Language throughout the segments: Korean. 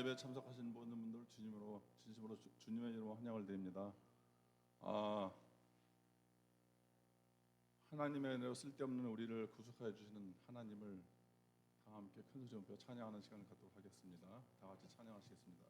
예배에 참석하신 모든 분들 주님으로 진심으로 주님의 이름으로 환영을 드립니다. 하나님의 은혜로 쓸데없는 우리를 구속하여 주시는 하나님을 다 함께 큰 소리 높여 찬양하는 시간을 갖도록 하겠습니다. 다 같이 찬양하시겠습니다.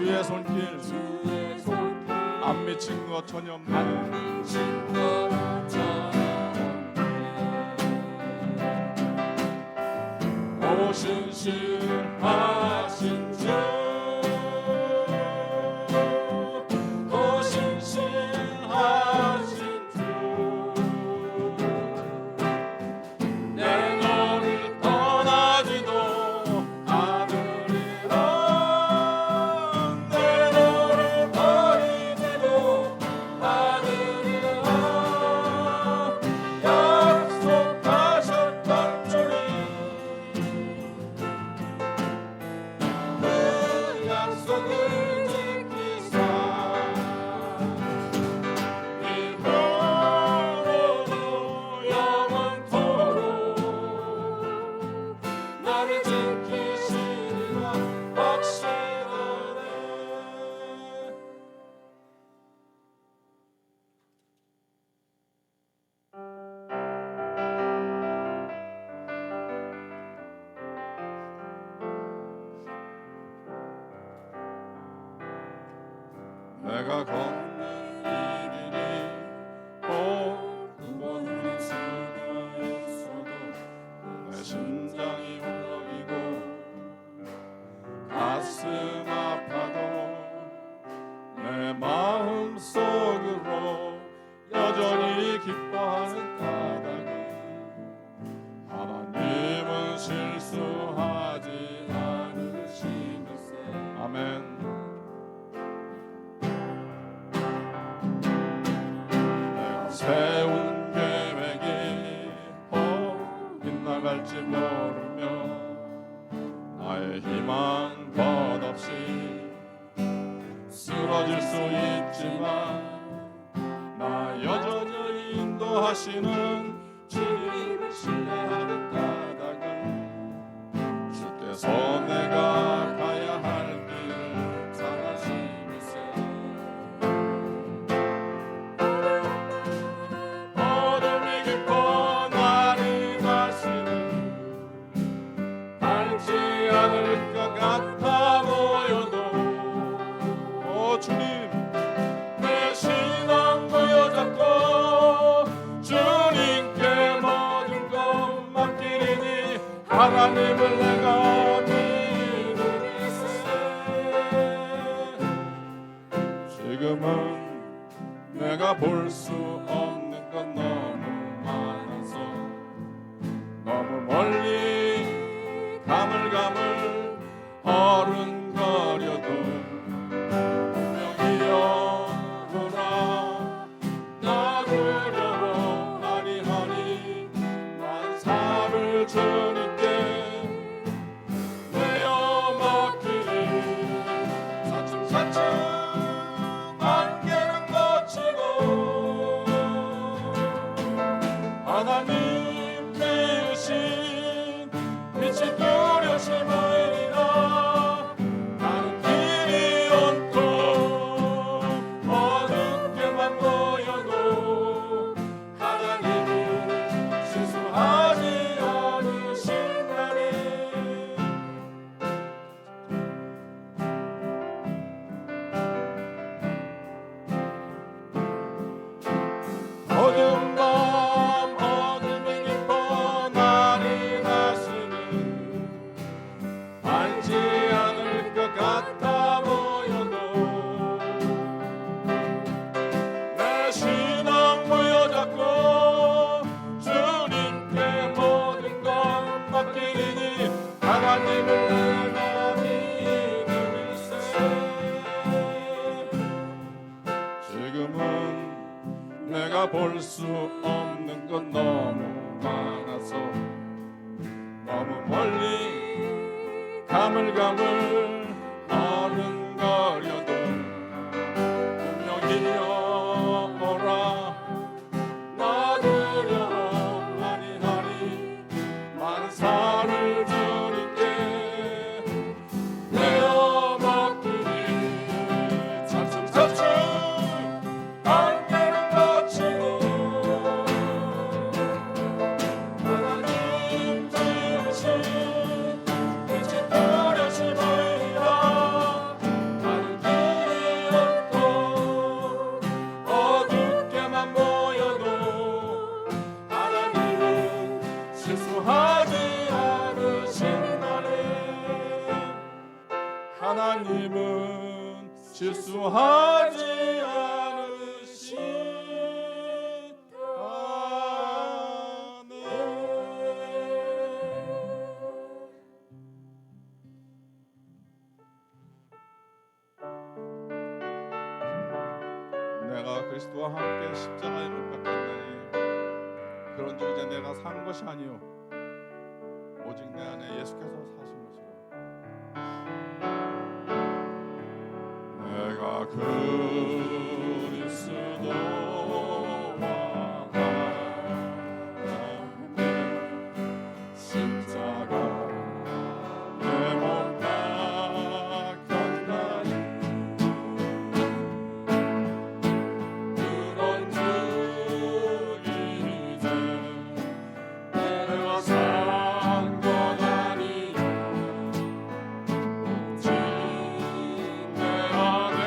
주의 손길 안 미친 것 전혀 없네. 내가 걷는 이 길이 구원할 수가 있어도 내 심장이 울렁이고 가슴 아파도 내 마음 속으로 여전히 기뻐하는 까닭은 하나님은 실수하지 않으시면서. 아멘. 내가 세운 계획이 빗나갈지 모르며 나의 희망 덧없이 쓰러질 수 있지만 나 여전히 인도하시는 주님을 신뢰하는 까닭은 주께서 내가 가야 할 길을 잘하시면서. 어둠이 깊어 나를 가시는 닳지 않을 것 같아 보여도 오 주님 내 신앙 부여잡고 주님께 모든 것 맡기리니 하나님을 내가 믿으리세. 지금은 내가 볼 수 없는 건 너무 많아서 너무 멀리 가물가물 어른거려도 분명히 영원하 나 두려워 하리하리 난 삶을 주님께 내어 맡기리. 차츰차츰 안개는 거치고 하나님 지으신 빛이 뚜렷이 보이리라. 나는 길이 온통 어둡게만 보여도 하나님은 실수하지 않으신다네. 어두운 밤 어둠이 깊어 나를 가시는 알지 않을 것 같아 보여도 내 신앙 부여잡고 주님께 모든 것 맡기리니 하나님을 내가 믿으리세. 지금은 내가 볼 수 없는 건 너무 많아서 너무 멀리 가물가물 어른거려도 분명히 오라 나 두려워 하리하리 많은 살을 주님께 내어 맡기리. 차츰차츰 안개는 거치고 하나님 지으신 빛이 뚜렷이 보이리라. 나는 길이 없고 어둡게만 보여도 하나님은 실수하지 않으신다네. 하나님은 실수하지 내가 그리스도와 함께 십자가에 못 박혔나니 그런즉 이제 내가 산 것이 아니요 오직 내 안에 예수께서 사신 것이라. 내가 그리스도와 함께 십자가 내 몸 박혔나니 그런즉 이제 내가 산 것 아니요 오직 내 안에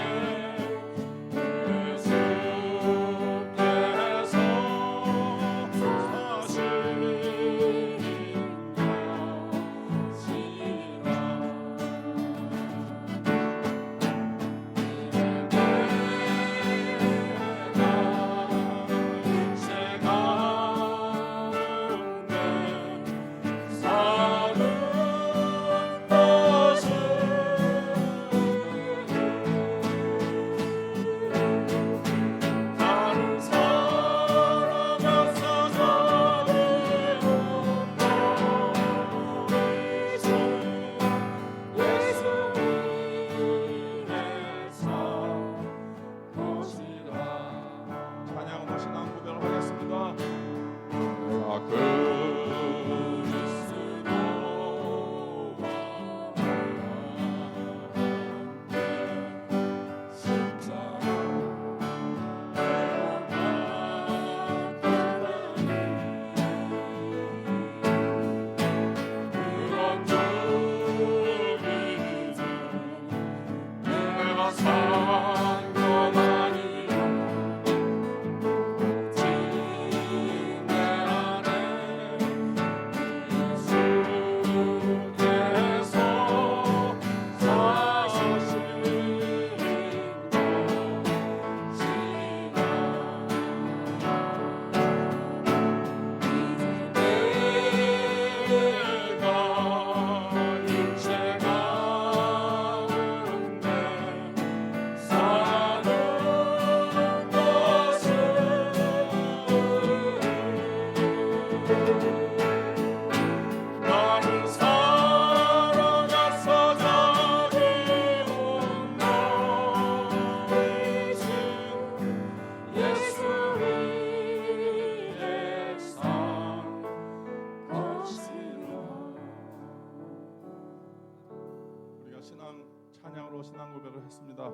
찬양으로 신앙 고백을 했습니다.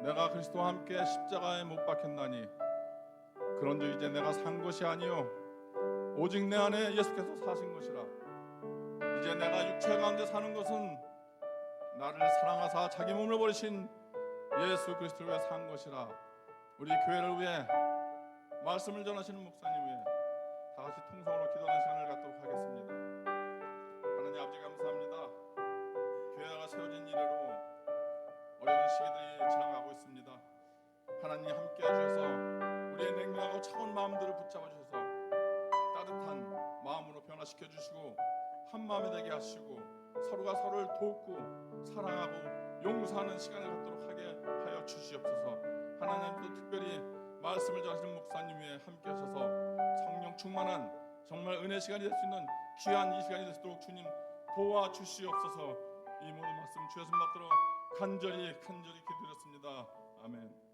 내가 그리스도와 함께 십자가에 못 박혔나니 그런즉 이제 내가 산 것이 아니요 오직 내 안에 예수께서 사신 것이라. 이제 내가 육체 가운데 사는 것은 나를 사랑하사 자기 몸을 버리신 예수 그리스도를 위해 산 것이라. 우리 교회를 위해 말씀을 전하시는 목사님 위해 다 같이 통성으로 기도하는 시간을 갖도록 하겠습니다. 하나님 아버지 감사합니다. 교회가 세워진 이래로 어려운 시기들이 지나가고 있습니다. 하나님 함께 해주셔서 우리의 냉랭하고 차가운 마음들을 붙잡아 주셔서 따뜻한 마음으로 변화시켜 주시고 한 마음이 되게 하시고 서로가 서로를 돕고 사랑하고 용서하는 시간을 갖도록 하게 하여 주시옵소서. 하나님 또 특별히 말씀을 전하시는 목사님 위에 함께 하셔서 성령 충만한 정말 은혜 시간이 될 수 있는 귀한 이 시간이 되도록 주님 도와주시옵소서. 이 모든 말씀 주의 손 받들어 간절히 기도드렸습니다. 아멘.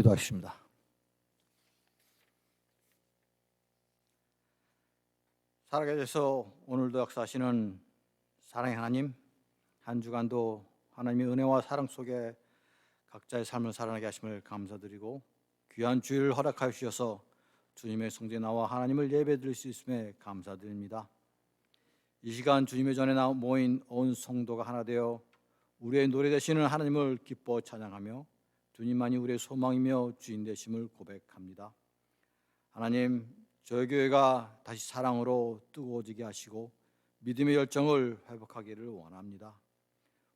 기도하십니다. 살아계셔서 오늘도 역사하시는 사랑의 하나님, 한 주간도 하나님의 은혜와 사랑 속에 각자의 삶을 살아나게 하심을 감사드리고 귀한 주일을 허락하여 주셔서 주님의 성전에 나와 하나님을 예배드릴 수 있음에 감사드립니다. 이 시간 주님의 전에 모인 온 성도가 하나 되어 우리의 노래 되시는 하나님을 기뻐 찬양하며 주님만이 우리의 소망이며 주인 되심을 고백합니다. 하나님, 저희 교회가 다시 사랑으로 뜨거워지게 하시고 믿음의 열정을 회복하기를 원합니다.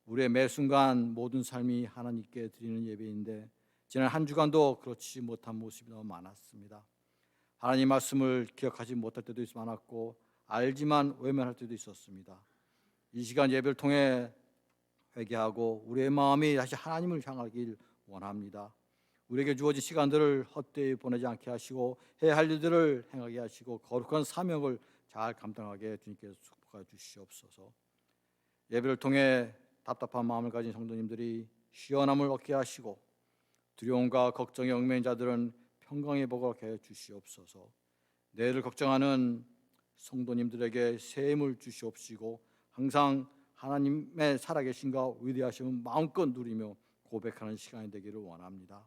우리의 매 순간 모든 삶이 하나님께 드리는 예배인데 지난 한 주간도 그렇지 못한 모습이 너무 많았습니다. 하나님 말씀을 기억하지 못할 때도 많았고 알지만 외면할 때도 있었습니다. 이 시간 예배를 통해 회개하고 우리의 마음이 다시 하나님을 향하길 원합니다. 우리에게 주어진 시간들을 헛되이 보내지 않게 하시고 해야 할 일들을 행하게 하시고 거룩한 사명을 잘 감당하게 주님께서 축복해 주시옵소서. 예배를 통해 답답한 마음을 가진 성도님들이 시원함을 얻게 하시고 두려움과 걱정에 얽매인 자들은 평강의 복을 얻게 해 주시옵소서. 내일을 걱정하는 성도님들에게 새 힘을 주시옵시고 항상 하나님의 살아계신과 위대하심을 마음껏 누리며 고백하는 시간이 되기를 원합니다.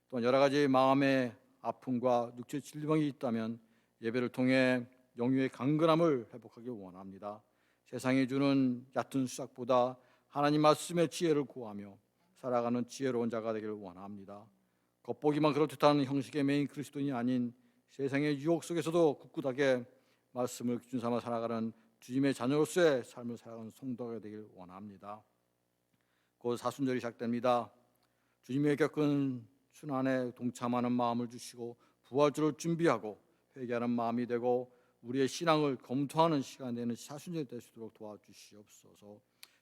또한 여러 가지 마음의 아픔과 육체 질병이 있다면 예배를 통해 영유의 강건함을 회복하기 원합니다. 세상이 주는 얕은 수작보다 하나님 말씀의 지혜를 구하며 살아가는 지혜로운 자가 되기를 원합니다. 겉보기만 그렇듯한 형식의 메인 그리스도인이 아닌 세상의 유혹 속에서도 굳굳하게 말씀을 기준 삼아 살아가는 주님의 자녀로서의 삶을 살아가는 성도가 되길 원합니다. 곧 사순절이 시작됩니다. 주님의 겪은 순환에 동참하는 마음을 주시고 부활주를 준비하고 회개하는 마음이 되고 우리의 신앙을 검토하는 시간 되는 사순절이 될 수 있도록 도와주시옵소서.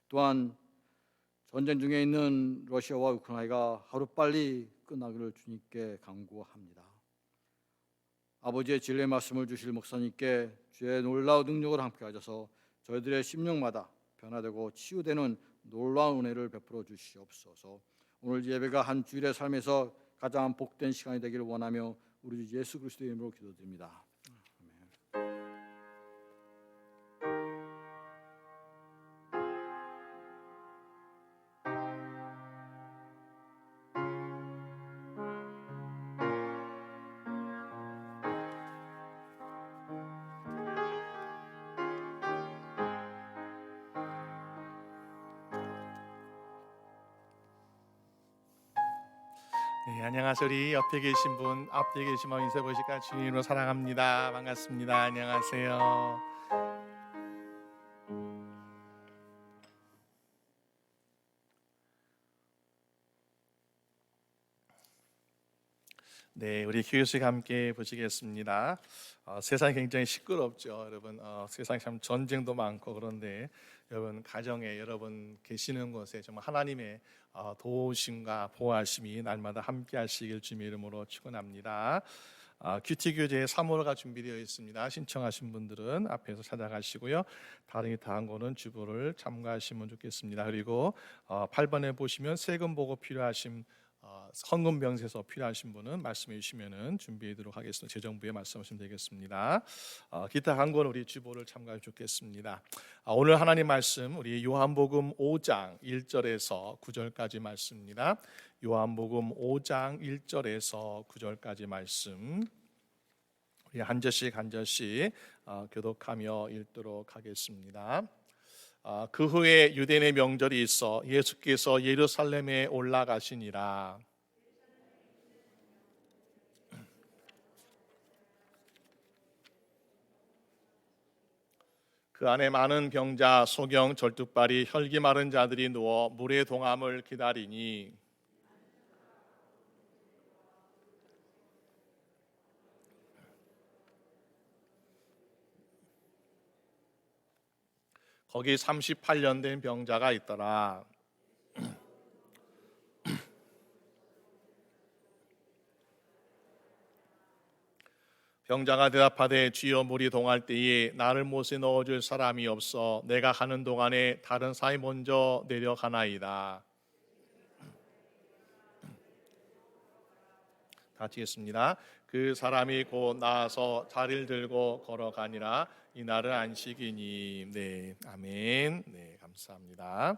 또한 전쟁 중에 있는 러시아와 우크라이나가 하루빨리 끝나기를 주님께 간구합니다. 아버지의 진리의 말씀을 주실 목사님께 주의 놀라운 능력을 함께 하셔서 저희들의 심령마다 변화되고 치유되는 놀라운 은혜를 베풀어 주시옵소서. 오늘 예배가 한 주일의 삶에서 가장 복된 시간이 되기를 원하며 우리 주 예수 그리스도의 이름으로 기도드립니다. 네, 안녕하세요. 우리 옆에 계신 분, 앞에 계신 분 인사 보실까? 주님으로 사랑합니다. 반갑습니다. 안녕하세요. 네, 우리 교수가 함께 보시겠습니다. 세상이 굉장히 시끄럽죠, 여러분. 세상에 참 전쟁도 많고 그런데 여러분 가정에 여러분 계시는 곳에 정말 하나님의 도우심과 보호하심이 날마다 함께하시길 주님의 이름으로 축원합니다. 큐티 교재 3호가 준비되어 있습니다. 신청하신 분들은 앞에서 찾아가시고요. 다른 거는 주보를 참고하시면 좋겠습니다. 그리고 8번에 보시면 세금 보고 필요하신 헌금병세서 필요하신 분은 말씀해 주시면 준비하도록 하겠습니다. 재정부에 말씀하시면 되겠습니다. 기타 한권 우리 주보를 참고해 주겠습니다. 오늘 하나님 말씀 우리 요한복음 5장 1절에서 9절까지 말씀입니다. 요한복음 5장 1절에서 9절까지 말씀 우리 한 절씩 교독하며 읽도록 하겠습니다. 그 후에 유대인의 명절이 있어 예수께서 예루살렘에 올라가시니라. 그 안에 많은 병자, 소경, 절뚝발이, 혈기 마른 자들이 누워 물의 동함을 기다리니 거기 38년 된 병자가 있더라. 병자가 대답하되 주여 물이 동할 때에 나를 못에 넣어줄 사람이 없어 내가 가는 동안에 다른 사람이 먼저 내려가나이다. 같이 읽습니다. 그 사람이 곧 나와서 자리를 들고 걸어가니라. 이날은 안식이니. 네, 아멘. 네, 감사합니다.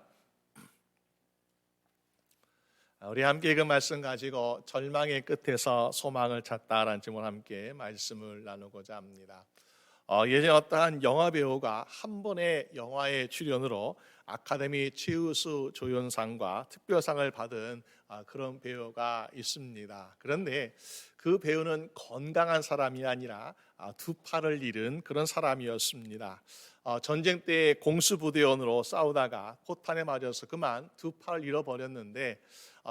우리 함께 그 말씀 가지고 절망의 끝에서 소망을 찾다라는 제목으로 함께 말씀을 나누고자 합니다. 예전에 어떠한 영화 배우가 한 번의 영화의 출연으로 아카데미 최우수 조연상과 특별상을 받은 그런 배우가 있습니다. 그런데 그 배우는 건강한 사람이 아니라 두 팔을 잃은 그런 사람이었습니다. 전쟁 때 공수부대원으로 싸우다가 포탄에 맞아서 그만 두 팔을 잃어버렸는데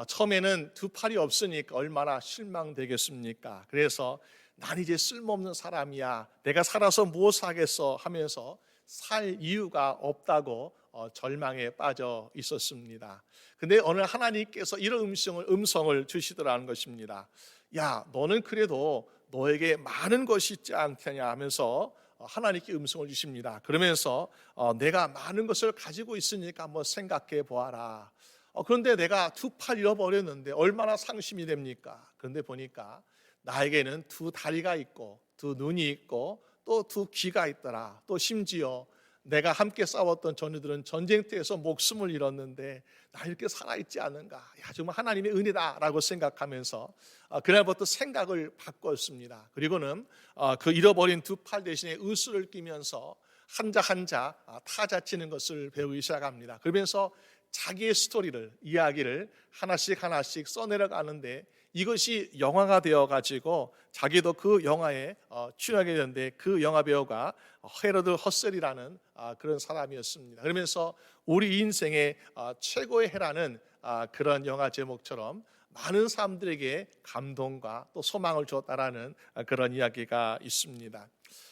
처음에는 두 팔이 없으니까 얼마나 실망되겠습니까? 그래서 난 이제 쓸모없는 사람이야, 내가 살아서 무엇을 하겠어 하면서 살 이유가 없다고 절망에 빠져 있었습니다. 근데 오늘 하나님께서 이런 음성을 주시더라는 것입니다. 야, 너는 그래도 너에게 많은 것이 있지 않겠냐 하면서 하나님께 음성을 주십니다. 그러면서 내가 많은 것을 가지고 있으니까 한번 생각해 보아라. 그런데 내가 두 팔 잃어버렸는데 얼마나 상심이 됩니까? 그런데 보니까 나에게는 두 다리가 있고 두 눈이 있고 또 두 귀가 있더라. 또 심지어 내가 함께 싸웠던 전우들은 전쟁터에서 목숨을 잃었는데 나 이렇게 살아있지 않은가? 야, 정말 하나님의 은혜다라고 생각하면서 그날부터 생각을 바꿨습니다. 그리고는 그 잃어버린 두 팔 대신에 의수를 끼면서 한자 한자 타자 치는 것을 배우기 시작합니다. 그러면서 자기의 스토리를, 이야기를 하나씩 써내려가는데 이것이 영화가 되어가지고 자기도 그 영화에 출연하게 되는데 그 영화 배우가 헤러드 허셀이라는 그런 사람이었습니다. 그러면서 우리 인생의 최고의 해라는 그런 영화 제목처럼 많은 사람들에게 감동과 또 소망을 줬다라는 그런 이야기가 있습니다.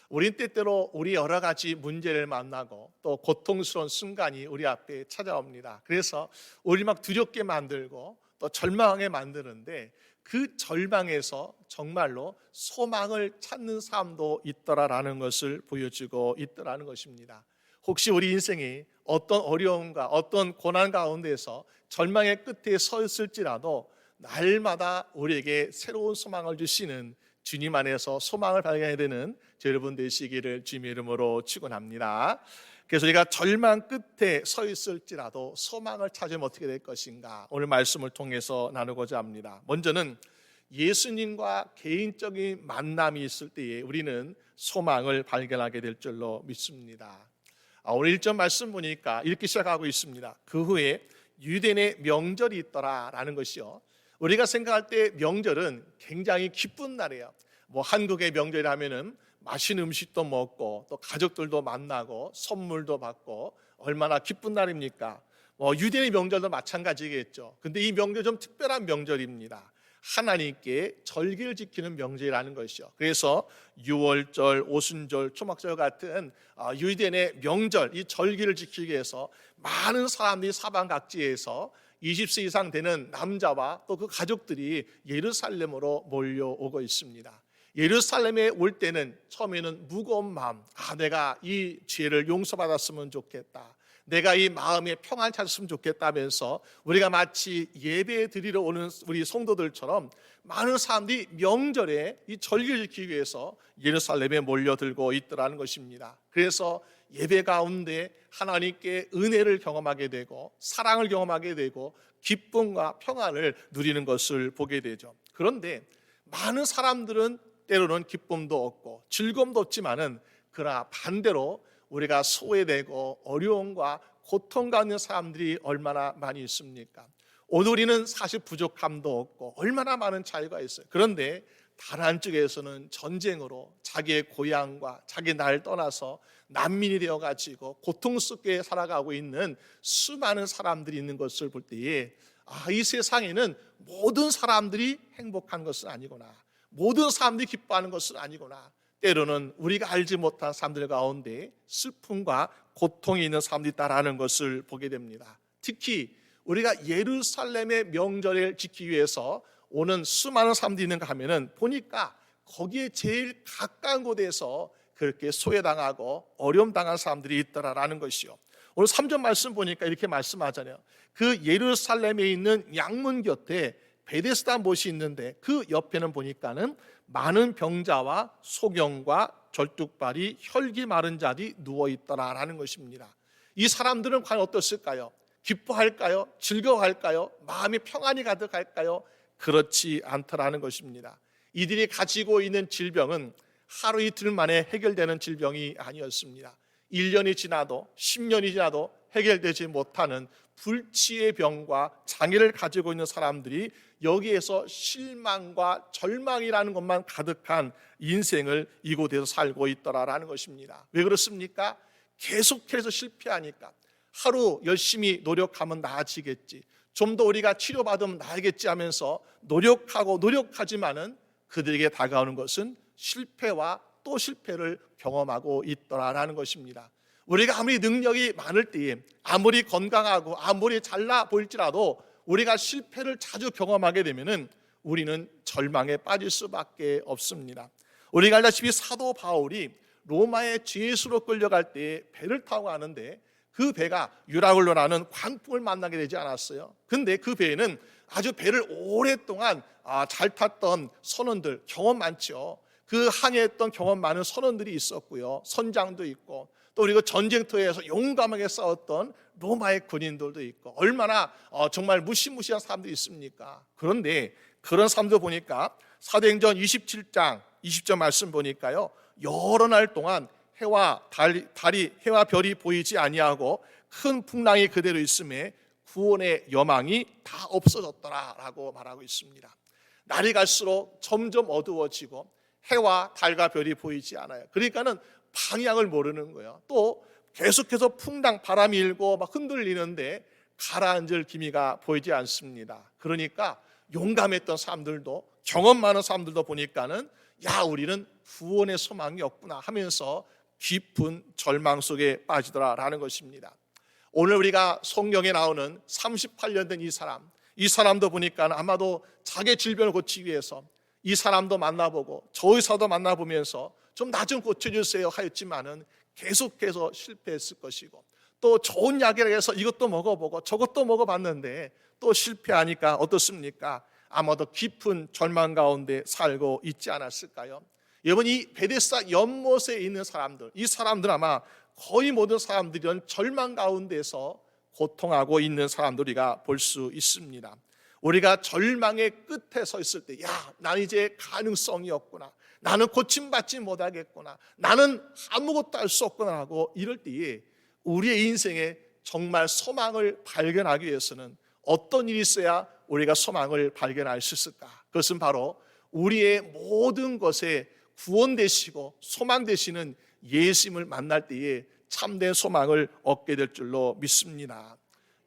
우린 때때로 우리 여러 가지 문제를 만나고 또 고통스러운 순간이 우리 앞에 찾아옵니다. 그래서 우리 막 두렵게 만들고 또 절망하게 만드는데 그 절망에서 정말로 소망을 찾는 사람도 있더라라는 것을 보여주고 있더라는 것입니다. 혹시 우리 인생이 어떤 어려움과 어떤 고난 가운데서 절망의 끝에 서 있을지라도 날마다 우리에게 새로운 소망을 주시는 주님 안에서 소망을 발견해야 되는 여러분 되시기를 주님의 이름으로 축원합니다. 그래서 우리가 절망 끝에 서 있을지라도 소망을 찾으면 어떻게 될 것인가, 오늘 말씀을 통해서 나누고자 합니다. 먼저는 예수님과 개인적인 만남이 있을 때에 우리는 소망을 발견하게 될 줄로 믿습니다. 오늘 1절 말씀 보니까 이렇게 시작하고 있습니다. 그 후에 유대인의 명절이 있더라라는 것이요, 우리가 생각할 때 명절은 굉장히 기쁜 날이에요. 한국의 명절이라 하면은 맛있는 음식도 먹고 또 가족들도 만나고 선물도 받고 얼마나 기쁜 날입니까? 유대인의 명절도 마찬가지겠죠. 근데 이 명절 좀 특별한 명절입니다. 하나님께 절기를 지키는 명절이라는 것이요. 그래서 유월절, 오순절, 초막절 같은 유대인의 명절, 이 절기를 지키기 위해서 많은 사람들이 사방 각지에서 20세 이상 되는 남자와 또 그 가족들이 예루살렘으로 몰려오고 있습니다. 예루살렘에 올 때는 처음에는 무거운 마음, 내가 이 죄를 용서받았으면 좋겠다, 내가 이 마음에 평안 찾았으면 좋겠다면서 우리가 마치 예배 드리러 오는 우리 성도들처럼 많은 사람들이 명절에 이 절기를 지키기 위해서 예루살렘에 몰려들고 있더라는 것입니다. 그래서 예배 가운데 하나님께 은혜를 경험하게 되고 사랑을 경험하게 되고 기쁨과 평안을 누리는 것을 보게 되죠. 그런데 많은 사람들은 때로는 기쁨도 없고 즐거움도 없지만은 그러나 반대로 우리가 소외되고 어려움과 고통과 있는 사람들이 얼마나 많이 있습니까? 오늘 우리는 사실 부족함도 없고 얼마나 많은 차이가 있어요. 그런데 다른 한쪽에서는 전쟁으로 자기의 고향과 자기 나라를 떠나서 난민이 되어가지고 고통 속에 살아가고 있는 수많은 사람들이 있는 것을 볼 때에 이 세상에는 모든 사람들이 행복한 것은 아니구나, 모든 사람들이 기뻐하는 것은 아니구나, 때로는 우리가 알지 못한 사람들 가운데 슬픔과 고통이 있는 사람들이 있다라는 것을 보게 됩니다. 특히 우리가 예루살렘의 명절을 지키기 위해서 오는 수많은 사람들이 있는가 하면은 보니까 거기에 제일 가까운 곳에서 그렇게 소외당하고 어려움 당한 사람들이 있더라라는 것이요. 오늘 3절 말씀 보니까 이렇게 말씀하잖아요. 그 예루살렘에 있는 양문 곁에 베데스다 못이 있는데 그 옆에는 보니까는 많은 병자와 소경과 절뚝발이 혈기 마른 자들이 누워 있더라라는 것입니다. 이 사람들은 과연 어떻을까요? 기뻐할까요? 즐거워할까요? 마음이 평안이 가득할까요? 그렇지 않더라는 것입니다. 이들이 가지고 있는 질병은 하루 이틀 만에 해결되는 질병이 아니었습니다. 1년이 지나도 10년이 지나도 해결되지 못하는 불치의 병과 장애를 가지고 있는 사람들이 여기에서 실망과 절망이라는 것만 가득한 인생을 이곳에서 살고 있더라라는 것입니다. 왜 그렇습니까? 계속해서 실패하니까 하루 열심히 노력하면 나아지겠지, 좀 더 우리가 치료받으면 나아겠지 하면서 노력하지만은 그들에게 다가오는 것은 실패와 또 실패를 경험하고 있더라라는 것입니다. 우리가 아무리 능력이 많을 때에, 아무리 건강하고 아무리 잘나 보일지라도 우리가 실패를 자주 경험하게 되면은 우리는 절망에 빠질 수밖에 없습니다. 우리가 알다시피 사도 바울이 로마의 죄수로 끌려갈 때 배를 타고 가는데 그 배가 유라굴로라는 광풍을 만나게 되지 않았어요. 근데 그 배에는 아주 배를 오랫동안 잘 탔던 선원들, 경험 많죠. 그 항해했던 경험 많은 선원들이 있었고요. 선장도 있고, 또 그리고 전쟁터에서 용감하게 싸웠던 로마의 군인들도 있고, 얼마나 정말 무시무시한 사람들이 있습니까? 그런데 그런 사람들 보니까 사도행전 27장 20절 말씀 보니까요, 여러 날 동안 해와 별이 보이지 아니하고 큰 풍랑이 그대로 있음에 구원의 여망이 다 없어졌더라라고 말하고 있습니다. 날이 갈수록 점점 어두워지고 해와 달과 별이 보이지 않아요. 그러니까는 방향을 모르는 거예요. 또 계속해서 풍랑, 바람이 일고 막 흔들리는데 가라앉을 기미가 보이지 않습니다. 그러니까 용감했던 사람들도, 경험 많은 사람들도 보니까는 야, 우리는 구원의 소망이 없구나 하면서 깊은 절망 속에 빠지더라라는 것입니다. 오늘 우리가 성경에 나오는 38년 된 이 사람도 보니까 아마도 자기 질병을 고치기 위해서 이 사람도 만나보고 저 의사도 만나보면서 좀 나 좀 고쳐주세요 하였지만은 계속해서 실패했을 것이고, 또 좋은 약이라 해서 이것도 먹어보고 저것도 먹어봤는데 또 실패하니까 어떻습니까? 아마도 깊은 절망 가운데 살고 있지 않았을까요? 여러분, 이 베데스다 연못에 있는 사람들, 이 사람들 아마 거의 모든 사람들은 절망 가운데서 고통하고 있는 사람들 우리가 볼 수 있습니다. 우리가 절망의 끝에 서 있을 때, 야, 난 이제 가능성이 없구나, 나는 고침받지 못하겠구나, 나는 아무것도 할 수 없구나 하고 이럴 때에 우리의 인생에 정말 소망을 발견하기 위해서는 어떤 일이 있어야 우리가 소망을 발견할 수 있을까? 그것은 바로 우리의 모든 것에 구원 되시고 소망 되시는 예수님을 만날 때에 참된 소망을 얻게 될 줄로 믿습니다.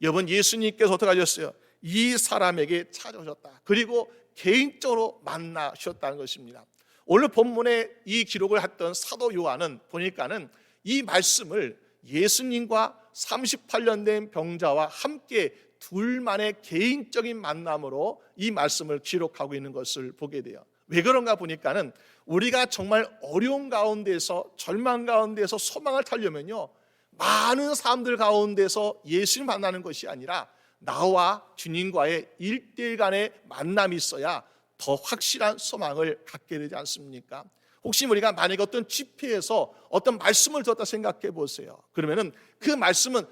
여러분, 예수님께서 어떻게 하셨어요? 이 사람에게 찾아오셨다. 그리고 개인적으로 만나셨다는 것입니다. 오늘 본문에 이 기록을 했던 사도 요한은 보니까는 이 말씀을 예수님과 38년 된 병자와 함께 둘만의 개인적인 만남으로 이 말씀을 기록하고 있는 것을 보게 돼요. 왜 그런가 보니까는 우리가 정말 어려운 가운데서, 절망 가운데서 소망을 타려면요, 많은 사람들 가운데서 예수를 만나는 것이 아니라 나와 주님과의 1대1 간의 만남이 있어야 더 확실한 소망을 갖게 되지 않습니까? 혹시 우리가 만약에 어떤 집회에서 어떤 말씀을 듣다 생각해 보세요. 그러면은 그 말씀은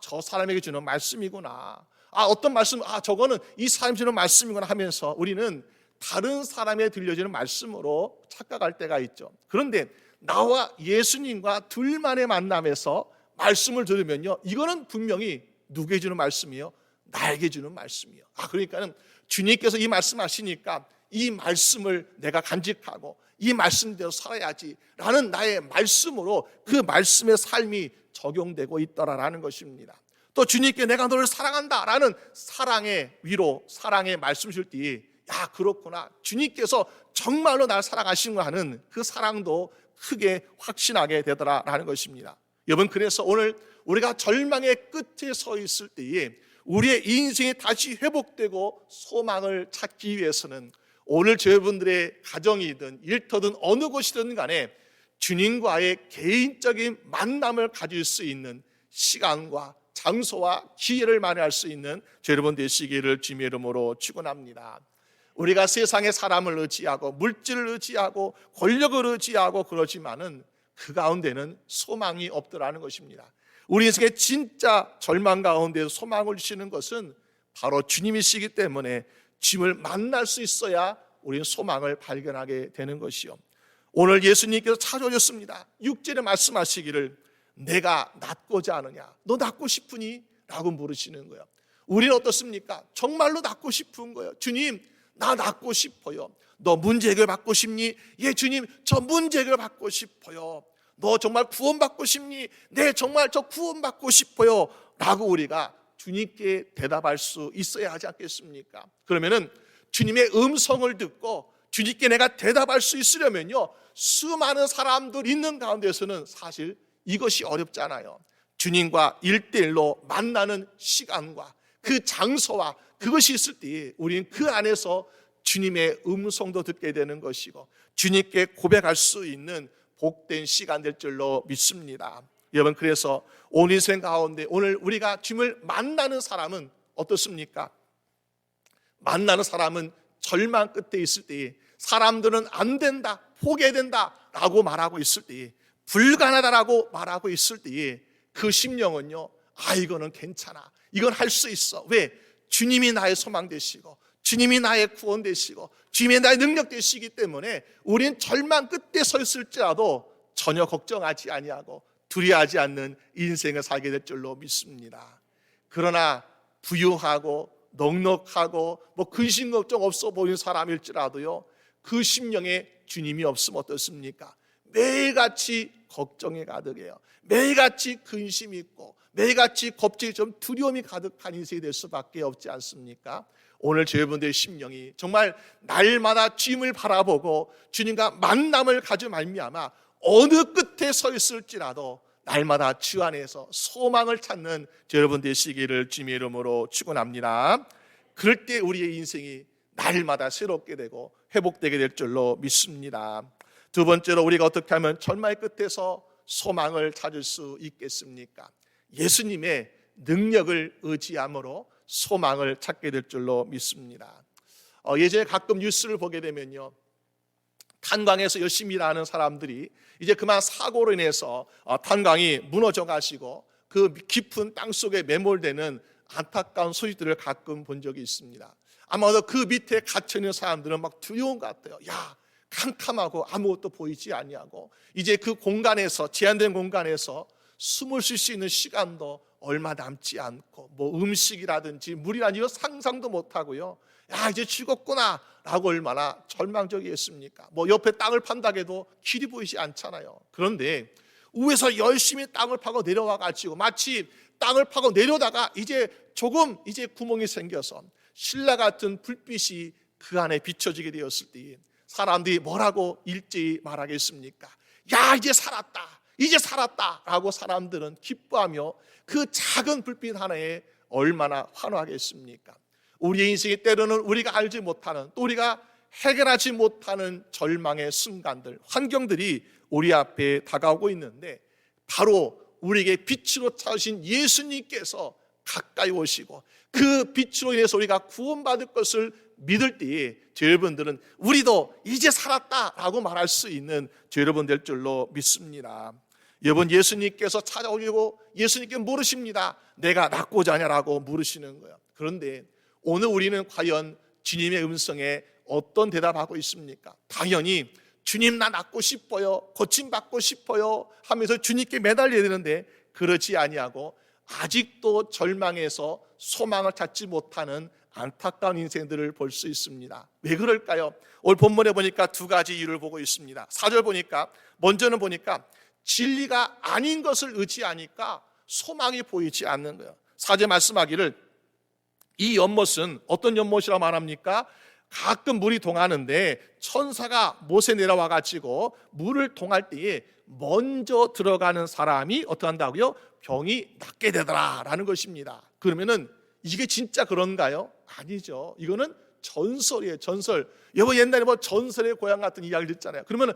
저 사람에게 주는 말씀이구나, 어떤 말씀, 저거는 이 사람이 주는 말씀이구나 하면서 우리는 다른 사람에 들려지는 말씀으로 착각할 때가 있죠. 그런데 나와 예수님과 둘만의 만남에서 말씀을 들으면요, 이거는 분명히 누구에게 주는 말씀이에요? 나에게 주는 말씀이에요. 그러니까는 주님께서 이 말씀하시니까 이 말씀을 내가 간직하고 이 말씀대로 살아야지 라는 나의 말씀으로 그 말씀의 삶이 적용되고 있더라라는 것입니다. 또 주님께 내가 너를 사랑한다 라는 사랑의 위로, 사랑의 말씀 줄 때, 야, 그렇구나, 주님께서 정말로 나를 사랑하시는 거 하는 그 사랑도 크게 확신하게 되더라라는 것입니다. 여러분, 그래서 오늘 우리가 절망의 끝에 서 있을 때에 우리의 인생이 다시 회복되고 소망을 찾기 위해서는 오늘 저희분들의 가정이든 일터든 어느 곳이든 간에 주님과의 개인적인 만남을 가질 수 있는 시간과 장소와 기회를 마련할 수 있는 여러분 되시기를 주님의 이름으로 축원합니다. 우리가 세상의 사람을 의지하고 물질을 의지하고 권력을 의지하고 그러지만은 그 가운데는 소망이 없더라는 것입니다. 우리 인생의 진짜 절망 가운데서 소망을 주시는 것은 바로 주님이시기 때문에 주님을 만날 수 있어야 우리는 소망을 발견하게 되는 것이요. 오늘 예수님께서 찾아오셨습니다. 6절에 말씀하시기를 내가 낫고자 하느냐, 너 낫고 싶으니? 라고 물으시는 거예요. 우리는 어떻습니까? 정말로 낫고 싶은 거예요. 주님, 나 낫고 싶어요. 너 문제 해결 받고 싶니? 예, 주님, 저 문제 해결 받고 싶어요. 너 정말 구원받고 싶니? 네, 정말 저 구원받고 싶어요. 라고 우리가 주님께 대답할 수 있어야 하지 않겠습니까? 그러면은 주님의 음성을 듣고 주님께 내가 대답할 수 있으려면요, 수많은 사람들 있는 가운데서는 사실 이것이 어렵잖아요. 주님과 1대1로 만나는 시간과 그 장소와 그것이 있을 때 우리는 그 안에서 주님의 음성도 듣게 되는 것이고 주님께 고백할 수 있는 복된 시간 될 줄로 믿습니다. 여러분, 그래서 온 인생 가운데 오늘 우리가 주님을 만나는 사람은 어떻습니까? 만나는 사람은 절망 끝에 있을 때, 사람들은 안 된다, 포기해야 된다 라고 말하고 있을 때, 불가능하다라고 말하고 있을 때에 그 심령은요, 이거는 괜찮아, 이건 할 수 있어. 왜? 주님이 나의 소망 되시고 주님이 나의 구원 되시고 주님이 나의 능력 되시기 때문에 우리는 절망 끝에 서 있을지라도 전혀 걱정하지 아니하고 두려워하지 않는 인생을 살게 될 줄로 믿습니다. 그러나 부유하고 넉넉하고 근심 걱정 없어 보이는 사람일지라도요, 그 심령에 주님이 없으면 어떻습니까? 매일같이 걱정이 가득해요. 매일같이 근심이 있고 매일같이 겁쟁이 좀 두려움이 가득한 인생이 될 수밖에 없지 않습니까? 오늘 여러분들의 심령이 정말 날마다 주님을 바라보고 주님과 만남을 가져 말미암아 어느 끝에 서 있을지라도 날마다 주 안에서 소망을 찾는 여러분 되시기를 주님의 이름으로 축원합니다. 그럴 때 우리의 인생이 날마다 새롭게 되고 회복되게 될 줄로 믿습니다. 두 번째로, 우리가 어떻게 하면 절망의 끝에서 소망을 찾을 수 있겠습니까? 예수님의 능력을 의지함으로 소망을 찾게 될 줄로 믿습니다. 예전에 가끔 뉴스를 보게 되면요, 탄광에서 열심히 일하는 사람들이 이제 그만 사고로 인해서 탄광이 무너져 가시고 그 깊은 땅 속에 매몰되는 안타까운 소식들을 가끔 본 적이 있습니다. 아마도 그 밑에 갇혀 있는 사람들은 막 두려운 것 같아요. 캄캄하고 아무것도 보이지 아니하고 이제 그 공간에서, 제한된 공간에서 숨을 쉴 수 있는 시간도 얼마 남지 않고 음식이라든지 물이라든지 이거 상상도 못하고요, 이제 죽었구나 라고 얼마나 절망적이었습니까? 옆에 땅을 판다고 해도 길이 보이지 않잖아요. 그런데 위에서 열심히 땅을 파고 내려와 가지고 마치 땅을 파고 내려다가 이제 조금 구멍이 생겨서 신라 같은 불빛이 그 안에 비춰지게 되었을 때 사람들이 뭐라고 일제히 말하겠습니까? 이제 살았다 라고 사람들은 기뻐하며 그 작은 불빛 하나에 얼마나 환호하겠습니까? 우리의 인생이 때로는 우리가 알지 못하는, 또 우리가 해결하지 못하는 절망의 순간들, 환경들이 우리 앞에 다가오고 있는데 바로 우리에게 빛으로 찾으신 예수님께서 가까이 오시고 그 빛으로 인해서 우리가 구원받을 것을 믿을 때에 여러분들은 우리도 이제 살았다라고 말할 수 있는 여러분 될 줄로 믿습니다. 여러분, 예수님께서 찾아오시고 예수님께 물으십니다. 내가 낫고자 하냐라고 물으시는 거예요. 그런데 오늘 우리는 과연 주님의 음성에 어떤 대답하고 있습니까? 당연히 주님, 나 낫고 싶어요, 고침받고 싶어요 하면서 주님께 매달려야 되는데 그러지 아니하고 아직도 절망해서 소망을 찾지 못하는 안타까운 인생들을 볼 수 있습니다. 왜 그럴까요? 오늘 본문에 보니까 두 가지 이유를 보고 있습니다. 4절 보니까, 먼저는 보니까 진리가 아닌 것을 의지하니까 소망이 보이지 않는 거예요. 4절 말씀하기를, 이 연못은 어떤 연못이라고 말합니까? 가끔 물이 동하는데 천사가 못에 내려와 가지고 물을 동할 때에 먼저 들어가는 사람이 어떻게 한다고요? 병이 낫게 되더라라는 것입니다. 그러면은 이게 진짜 그런가요? 아니죠. 이거는 전설이에요, 전설. 여러분, 옛날에 전설의 고향 같은 이야기를 듣잖아요. 그러면은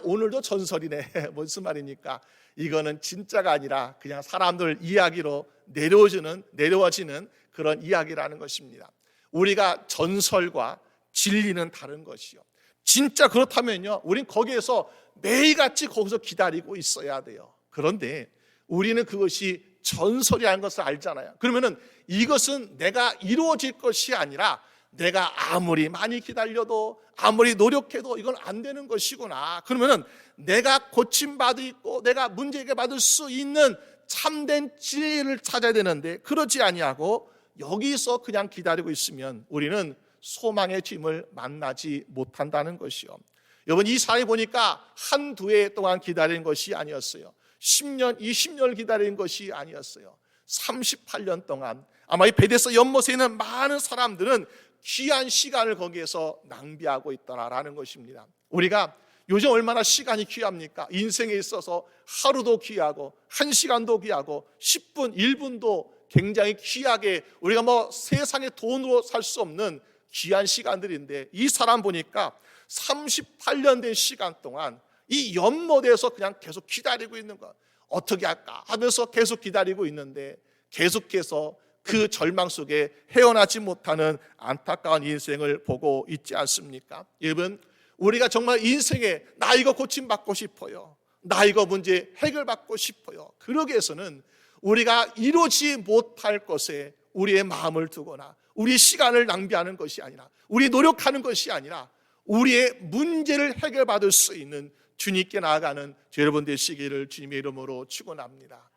오늘도 전설이네. 무슨 말입니까? 이거는 진짜가 아니라 그냥 사람들 이야기로 내려워지는 그런 이야기라는 것입니다. 우리가 전설과 진리는 다른 것이요. 진짜 그렇다면요, 우린 거기에서 매일같이 거기서 기다리고 있어야 돼요. 그런데 우리는 그것이 전설이라는 것을 알잖아요. 그러면은 이것은 내가 이루어질 것이 아니라 내가 아무리 많이 기다려도 아무리 노력해도 이건 안 되는 것이구나. 그러면은 내가 고침받을 있고 내가 문제 해결받을 수 있는 참된 진리를 찾아야 되는데 그러지 아니하고 여기서 그냥 기다리고 있으면 우리는 소망의 주님을 만나지 못한다는 것이요. 여러분, 이 사람이 보니까 한두 해 동안 기다린 것이 아니었어요. 10년, 20년을 기다린 것이 아니었어요. 38년 동안 아마 이 베데스다 연못에 있는 많은 사람들은 귀한 시간을 거기에서 낭비하고 있더라라는 것입니다. 우리가 요즘 얼마나 시간이 귀합니까? 인생에 있어서 하루도 귀하고 1시간도 귀하고 10분, 1분도 굉장히 귀하게 우리가 세상의 돈으로 살 수 없는 귀한 시간들인데, 이 사람 보니까 38년 된 시간 동안 이 연못에서 그냥 계속 기다리고 있는 거야. 어떻게 할까 하면서 계속 기다리고 있는데 계속해서 그 절망 속에 헤어나지 못하는 안타까운 인생을 보고 있지 않습니까? 여러분, 우리가 정말 인생에 나 이거 고침받고 싶어요, 나 이거 문제 해결받고 싶어요, 그러기 위해서는 우리가 이루지 못할 것에 우리의 마음을 두거나 우리 시간을 낭비하는 것이 아니라, 우리 노력하는 것이 아니라 우리의 문제를 해결받을 수 있는 주님께 나아가는 여러분 되시기를 주님의 이름으로 축원합니다.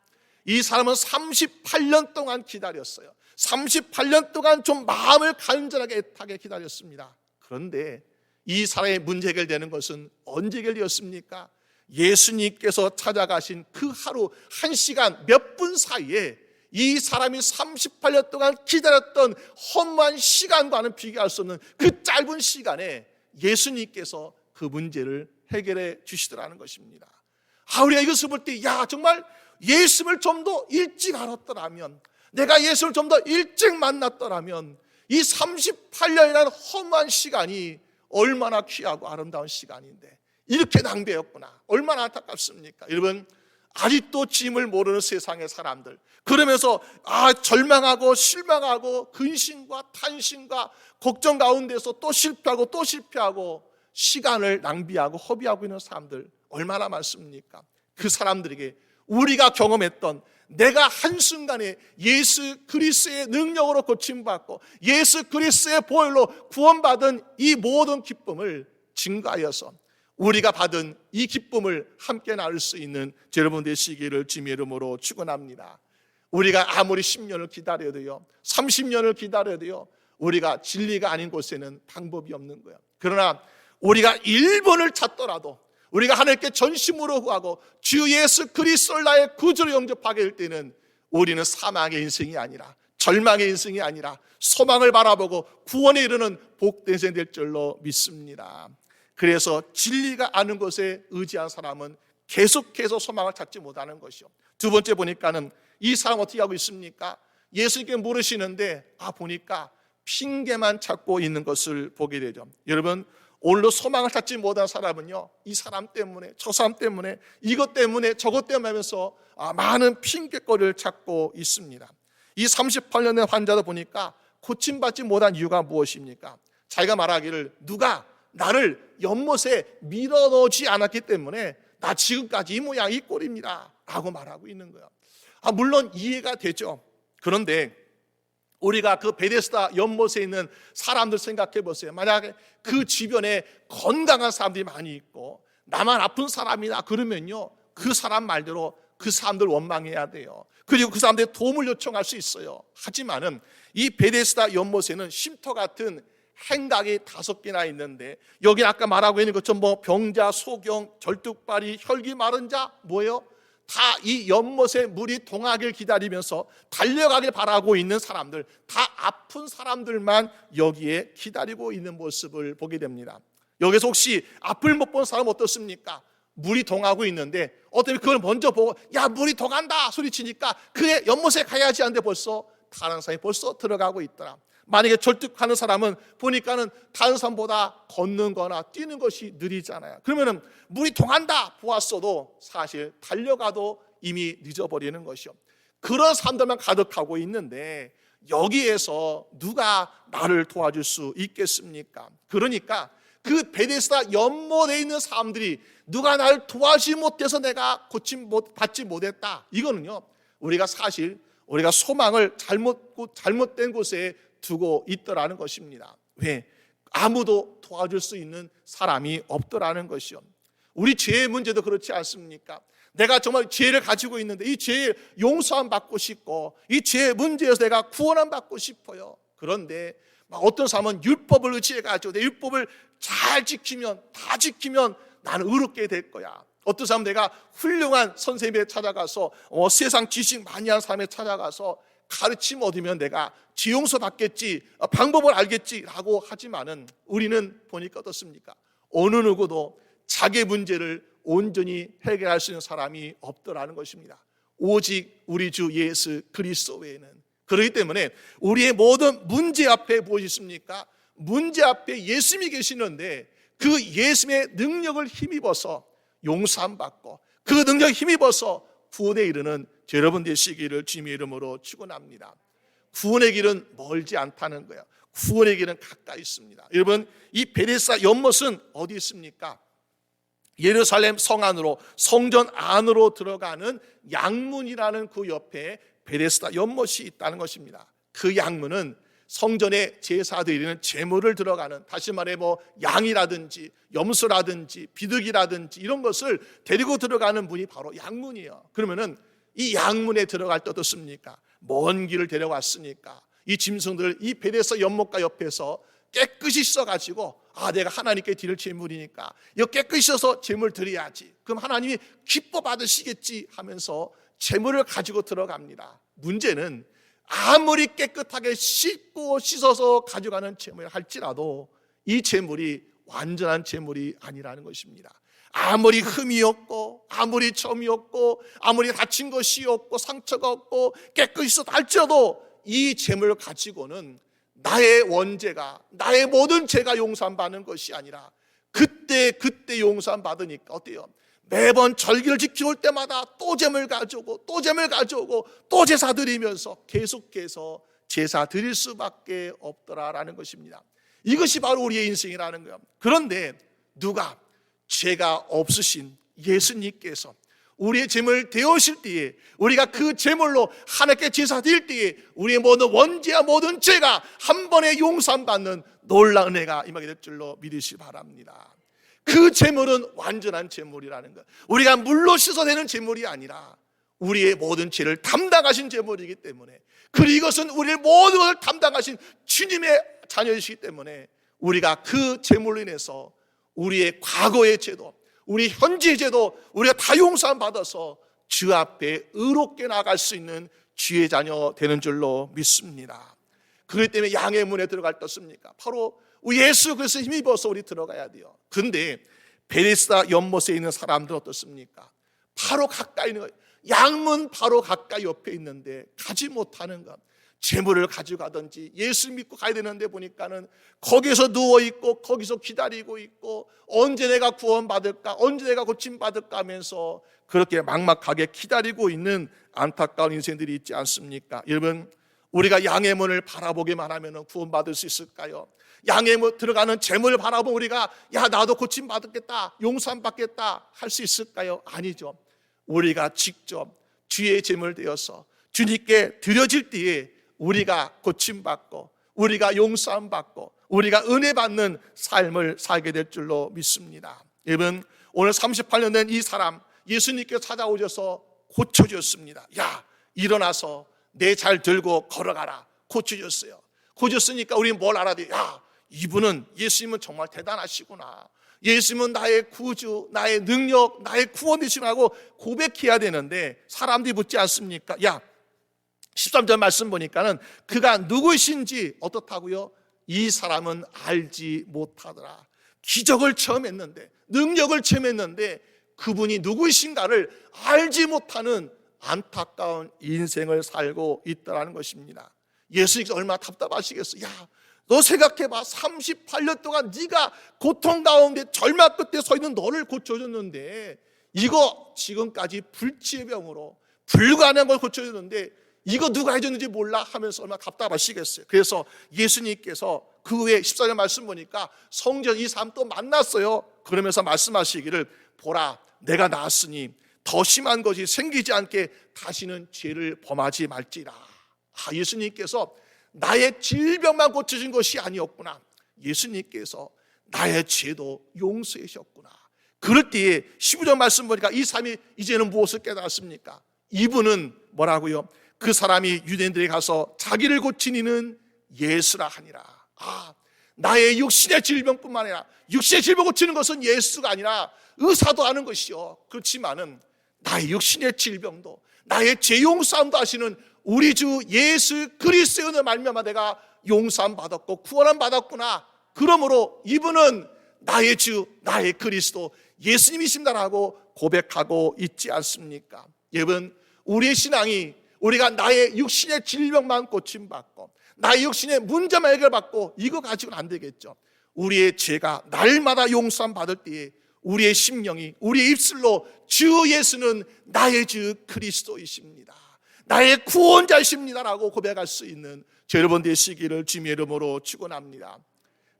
이 사람은 38년 동안 기다렸어요. 38년 동안 좀 마음을 간절하게 애타게 기다렸습니다. 그런데 이 사람의 문제 해결되는 것은 언제 해결되었습니까? 예수님께서 찾아가신 그 하루 1시간 몇 분 사이에 이 사람이 38년 동안 기다렸던 허무한 시간과는 비교할 수 없는 그 짧은 시간에 예수님께서 그 문제를 해결해 주시더라는 것입니다. 우리가 이것을 볼 때 정말 예수를 좀 더 일찍 알았더라면, 내가 예수를 좀 더 일찍 만났더라면 이 38년이라는 허무한 시간이 얼마나 귀하고 아름다운 시간인데 이렇게 낭비했구나. 얼마나 안타깝습니까? 여러분, 아직도 짐을 모르는 세상의 사람들, 그러면서 절망하고 실망하고 근심과 탄심과 걱정 가운데서 또 실패하고 또 실패하고 시간을 낭비하고 허비하고 있는 사람들 얼마나 많습니까? 그 사람들에게 우리가 경험했던, 내가 한순간에 예수 그리스도의 능력으로 고침받고 예수 그리스도의 보혈로 구원받은 이 모든 기쁨을 증거하여서 우리가 받은 이 기쁨을 함께 나눌 수 있는 여러분 되시기를 주님의 이름으로 축원합니다. 우리가 아무리 10년을 기다려도요, 30년을 기다려도요, 우리가 진리가 아닌 곳에는 방법이 없는 거예요. 그러나 우리가 1분을 찾더라도, 우리가 하나님께 전심으로 구하고 주 예수 그리스도를 나의 구주로 영접하게 될 때는 우리는 사망의 인생이 아니라, 절망의 인생이 아니라 소망을 바라보고 구원에 이르는 복된 인생이 될 줄로 믿습니다. 그래서 진리가 아는 것에 의지한 사람은 계속해서 소망을 찾지 못하는 것이요. 두 번째 보니까는 이 사람 어떻게 하고 있습니까? 예수님께 물으시는데 보니까 핑계만 찾고 있는 것을 보게 되죠. 여러분, 오늘도 소망을 찾지 못한 사람은요, 이 사람 때문에, 저 사람 때문에, 이것 때문에, 저것 때문에 하면서 많은 핑계거리를 찾고 있습니다. 이 38년 된 환자도 보니까 고침받지 못한 이유가 무엇입니까? 자기가 말하기를 누가 나를 연못에 밀어넣지 않았기 때문에 나 지금까지 이 모양 이 꼴입니다 라고 말하고 있는 거예요. 물론 이해가 되죠. 그런데 우리가 그 베데스다 연못에 있는 사람들 생각해 보세요. 만약에 그 주변에 건강한 사람들이 많이 있고 나만 아픈 사람이다 그러면요, 그 사람 말대로 그 사람들 원망해야 돼요. 그리고 그 사람들의 도움을 요청할 수 있어요. 하지만은 이 베데스다 연못에는 쉼터 같은 행각이 5개나 있는데, 여기 아까 말하고 있는 것처럼 병자, 소경, 절뚝발이, 혈기 마른 자, 뭐예요? 다 이 연못에 물이 동하길 기다리면서 달려가길 바라고 있는 사람들, 다 아픈 사람들만 여기에 기다리고 있는 모습을 보게 됩니다. 여기서 혹시 앞을 못 본 사람 어떻습니까? 물이 동하고 있는데 어떻게 그걸 먼저 보고 물이 동한다 소리치니까 그의 연못에 가야지 하는데 벌써 다른 사람이 벌써 들어가고 있더라. 만약에 절뚝하는 사람은 보니까는 다른 사람보다 걷는 거나 뛰는 것이 느리잖아요. 그러면은 물이 동한다 보았어도 사실 달려가도 이미 늦어버리는 것이요. 그런 사람들만 가득하고 있는데 여기에서 누가 나를 도와줄 수 있겠습니까? 그러니까 그 베데스다 연못에 있는 사람들이 누가 나를 도와주지 못해서 내가 받지 못했다, 이거는요, 우리가 소망을 잘못된 곳에 두고 있더라는 것입니다. 왜? 아무도 도와줄 수 있는 사람이 없더라는 것이요. 우리 죄의 문제도 그렇지 않습니까? 내가 정말 죄를 가지고 있는데 이 죄의 용서함 받고 싶고 이 죄의 문제에서 내가 구원함 받고 싶어요. 그런데 어떤 사람은 율법을 의지해가지고 내 율법을 다 지키면 나는 의롭게 될 거야. 어떤 사람은 내가 훌륭한 선생님에 찾아가서 세상 지식 많이 한 사람에 찾아가서 가르침 얻으면 내가 지용서 받겠지, 방법을 알겠지라고 하지만은 우리는 보니까 어떻습니까? 어느 누구도 자기 문제를 온전히 해결할 수 있는 사람이 없더라는 것입니다. 오직 우리 주 예수 그리스도 외에는. 그렇기 때문에 우리의 모든 문제 앞에 무엇이 있습니까? 문제 앞에 예수님이 계시는데 그 예수님의 능력을 힘입어서 용서함 받고 그 능력을 힘입어서 구원에 이르는 여러분 되시기를 주님의 이름으로 축원합니다. 구원의 길은 멀지 않다는 거예요. 구원의 길은 가까이 있습니다. 여러분, 이 베데스다 연못은 어디 있습니까? 예루살렘 성 안으로, 성전 안으로 들어가는 양문이라는 그 옆에 베데스다 연못이 있다는 것입니다. 그 양문은 성전에 제사 드리는 제물을 들어가는, 다시 말해 양이라든지 염소라든지 비둘기라든지 이런 것을 데리고 들어가는 문이 바로 양문이에요. 그러면은 이 양문에 들어갈 때 어떻습니까? 먼 길을 데려왔으니까 이 짐승들 이 베데스다 연못가 옆에서 깨끗이 씻어가지고 내가 하나님께 드릴 제물이니까 이거 깨끗이 씻어서 제물 드려야지, 그럼 하나님이 기뻐 받으시겠지 하면서 제물을 가지고 들어갑니다. 문제는 아무리 깨끗하게 씻고 씻어서 가져가는 제물을 할지라도 이 제물이 완전한 제물이 아니라는 것입니다. 아무리 흠이 없고 아무리 점이 없고 아무리 다친 것이 없고 상처가 없고 깨끗이 씻어도 할지라도 이 제물을 가지고는 나의 원죄가, 나의 모든 죄가 용서받는 것이 아니라 그때 용서 받으니까 어때요? 매번 절기를 지켜올 때마다 또 제물 가져오고 또 제물 가져오고 또 제사 드리면서 계속해서 제사 드릴 수밖에 없더라라는 것입니다. 이것이 바로 우리의 인생이라는 거예요. 그런데 누가? 죄가 없으신 예수님께서 우리의 제물 되오실 때에, 우리가 그 제물로 하나님께 제사 드릴 때에 우리의 모든 원죄와 모든 죄가 한 번에 용서받는 놀라운 은혜가 임하게 될 줄로 믿으시기 바랍니다. 그 제물은 완전한 제물이라는 것, 우리가 물로 씻어내는 제물이 아니라 우리의 모든 죄를 담당하신 제물이기 때문에, 그리고 이것은 우리의 모든 것을 담당하신 주님의 자녀이시기 때문에 우리가 그 제물로 인해서 우리의 과거의 죄도, 우리 현재의 죄도 우리가 다 용서함 받아서 주 앞에 의롭게 나갈 수 있는 주의 자녀 되는 줄로 믿습니다. 그렇기 때문에 양의 문에 들어갈 때 어떻습니까? 바로 예수 그리스도에 힘입어서 우리 들어가야 돼요. 근데 베데스다 연못에 있는 사람들은 어떻습니까? 바로 가까이 있는 거예요. 양문 바로 가까이 옆에 있는데 가지 못하는 것. 재물을 가져가든지 예수 믿고 가야 되는데 보니까는 거기서 누워있고 거기서 기다리고 있고 언제 내가 구원받을까, 언제 내가 고침받을까 하면서 그렇게 막막하게 기다리고 있는 안타까운 인생들이 있지 않습니까? 여러분, 우리가 양의 문을 바라보기만 하면 구원받을 수 있을까요? 양의 문 들어가는 재물을 바라보면 우리가 나도 고침받겠다, 용서받겠다 할 수 있을까요? 아니죠. 우리가 직접 주의 재물 되어서 주님께 드려질 때에 우리가 고침받고 우리가 용서받고 우리가 은혜 받는 삶을 살게 될 줄로 믿습니다. 여러분, 오늘 38년 된 이 사람 예수님께 찾아오셔서 고쳐줬습니다. 일어나서 내 잘 들고 걸어가라. 고쳐줬어요. 고쳤으니까 우리는 뭘 알아야 돼요? 이분은, 예수님은 정말 대단하시구나, 예수님은 나의 구주, 나의 능력, 나의 구원이시라고 고백해야 되는데 사람들이 묻지 않습니까? 13절 말씀 보니까는 그가 누구신지 어떻다고요? 이 사람은 알지 못하더라. 기적을 처음 했는데, 능력을 처음 했는데 그분이 누구이신가를 알지 못하는 안타까운 인생을 살고 있다는 것입니다. 예수님께서 얼마나 답답하시겠어요. 너 생각해봐. 38년 동안 네가 고통 가운데 절망 끝에 서 있는 너를 고쳐줬는데, 이거 지금까지 불치의 병으로 불가능한 걸 고쳐줬는데 이거 누가 해줬는지 몰라 하면서 얼마나 답답하시겠어요. 그래서 예수님께서 그 후에 14절 말씀 보니까 성전 이 사람 또 만났어요. 그러면서 말씀하시기를, 보라, 내가 나았으니 더 심한 것이 생기지 않게 다시는 죄를 범하지 말지라. 예수님께서 나의 질병만 고쳐준 것이 아니었구나. 예수님께서 나의 죄도 용서해 주셨구나. 그럴 때에 15절 말씀 보니까 이 사람이 이제는 무엇을 깨달았습니까? 이분은 뭐라고요? 그 사람이 유대인들에게 가서 자기를 고친 이는 예수라 하니라. 나의 육신의 질병뿐만 아니라 육신의 질병 고치는 것은 예수가 아니라 의사도 하는 것이요. 그렇지만은 나의 육신의 질병도 나의 죄 용서함도 하시는 우리 주 예수 그리스도의 은혜로 말미암아 내가 용서함 받았고 구원함 받았구나. 그러므로 이분은 나의 주 나의 그리스도 예수님이십니다라고 고백하고 있지 않습니까? 여러분, 우리의 신앙이 우리가 나의 육신의 질병만 고침받고 나의 육신의 문제만 해결받고 이거 가지고는 안 되겠죠. 우리의 죄가 날마다 용서함 받을 때에 우리의 심령이 우리의 입술로 주 예수는 나의 주 그리스도이십니다, 나의 구원자이십니다라고 고백할 수 있는 저 여러분 되시기를 주님의 이름으로 축원합니다.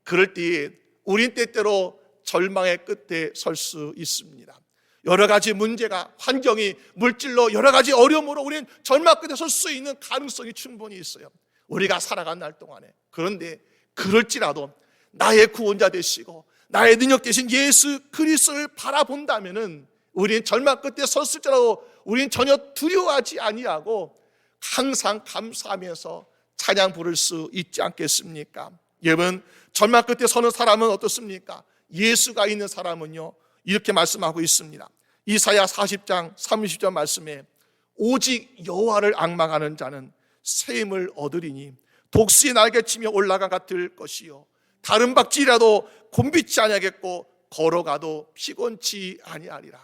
그럴 때에 우린 때때로 절망의 끝에 설 수 있습니다. 여러 가지 문제가 환경이 물질로 여러 가지 어려움으로 우리는 절망 끝에 설 수 있는 가능성이 충분히 있어요. 우리가 살아간 날 동안에. 그런데 그럴지라도 나의 구원자 되시고 나의 능력 되신 예수 그리스도를 바라본다면은 우리는 절망 끝에 섰을지라도 우리는 전혀 두려워하지 아니하고 항상 감사하면서 찬양 부를 수 있지 않겠습니까? 여러분, 절망 끝에 서는 사람은 어떻습니까? 예수가 있는 사람은요 이렇게 말씀하고 있습니다. 이사야 40장 30절 말씀에 오직 여호와를 앙망하는 자는 새 힘을 얻으리니 독수의 날개치며 올라가 같을 것이요 다른 박질이라도 곤비치 아니하겠고 걸어가도 피곤치 아니하리라.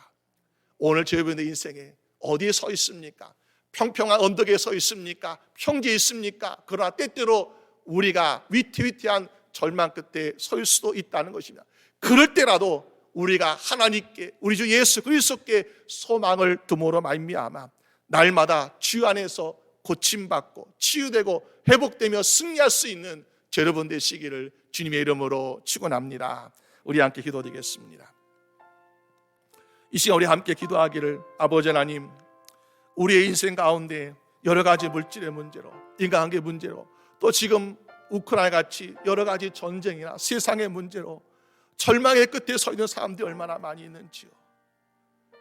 오늘 여러분의 인생에 어디에 서 있습니까? 평평한 언덕에 서 있습니까? 평지에 있습니까? 그러나 때때로 우리가 위태위태한 절망 끝에 설 수도 있다는 것입니다. 그럴 때라도 우리가 하나님께 우리 주 예수 그리스도께 소망을 두므로 말미암아 날마다 주 안에서 고침받고 치유되고 회복되며 승리할 수 있는 여러분 되시기를 주님의 이름으로 축원합니다. 우리 함께 기도드리겠습니다. 이 시간 우리 함께 기도하기를, 아버지 하나님, 우리의 인생 가운데 여러 가지 물질의 문제로, 인간관계 문제로, 또 지금 우크라이나 같이 여러 가지 전쟁이나 세상의 문제로 절망의 끝에 서 있는 사람들이 얼마나 많이 있는지요.